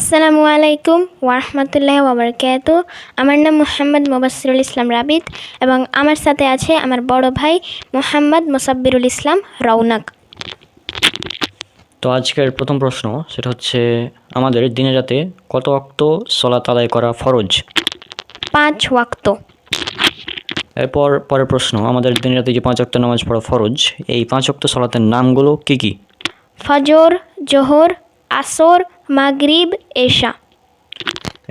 আসসালামু আলাইকুম ওয়ারহমাতুল্লাহি ওয়া বারাকাতুহু। আমার নাম মোহাম্মদ মুবাসসিরুল ইসলাম রাবিত এবং আমার সাথে আছে আমার বড় ভাই মোহাম্মদ মুসাব্বিরুল ইসলাম রৌনক। তো আজকের প্রথম প্রশ্ন সেটা হচ্ছে আমাদের দিনে রাতে কত ওয়াক্ত সালাত আদায় করা ফরজ। 5 ওয়াক্ত। এরপর পরের প্রশ্ন, আমাদের দিনে রাতে যে 5 ওয়াক্ত নামাজ পড়া ফরজ, এই 5 ওয়াক্ত সালাতের নামগুলো কি কি? ফজর, জোহর, আসর, মাগরিব, এশা।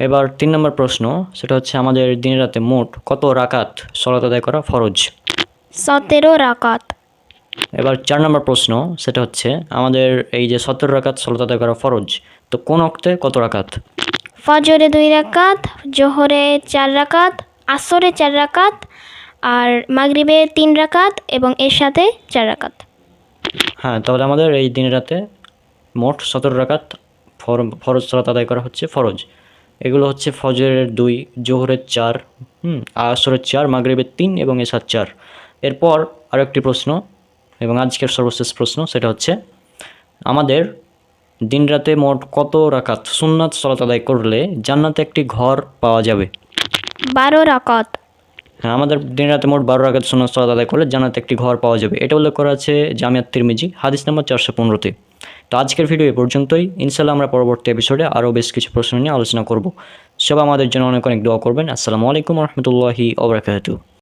এবার 3 নম্বর প্রশ্ন, সেটা হচ্ছে আমাদের দিনে রাতে মোট কত রাকাত সালাত আদায় করা ফরজ। 17 রাকাত। এবার 4 নম্বর প্রশ্ন, সেটা হচ্ছে আমাদের এই যে 17 রাকাত সালাত আদায় করা ফরজ, তো কোন ওয়াক্তে কত রাকাত? ফজরে 2 রাকাত, জোহরে 4 রাকাত, আসরে 4 রাকাত, আর মাগরিবে 3 রাকাত এবং এশাতে 4 রাকাত। হ্যাঁ, তাহলে আমাদের এই দিনে রাতে মোট 17 রাকাত ফরজ সালাত আদায় করা হচ্ছে ফরজ। এগুলো হচ্ছে ফজরের 2, জোহরের 4, আসরের 4, মাগরিবের 3 এবং এশার 4। এরপর আরও একটি প্রশ্ন এবং আজকের সর্বশেষ প্রশ্ন, সেটা হচ্ছে আমাদের দিন রাতে মোট কত রাকাত সুন্নাত সালাত আদায় করলে জান্নাতে একটি ঘর পাওয়া যাবে? 12 রাকাত। হ্যাঁ, আমাদের দিন রাতে মোট 12 রাকাত সুন্নাত সালাত আদায় করলে জান্নাতে একটি ঘর পাওয়া যাবে। এটা উল্লেখ করা আছে জামিয়াত তিরমিজি হাদিস নম্বর 415-তে। তো আজকের ভিডিও এ পর্যন্তই। ইনশাআল্লাহ আমরা পরবর্তী এপিসোডে আরও বেশ কিছু প্রশ্ন নিয়ে আলোচনা করব। সবাই আমাদের জন্য অনেক অনেক দোয়া করবেন। আসসালামু আলাইকুম ওয়া রাহমাতুল্লাহি ওয়া বারাকাতুহু।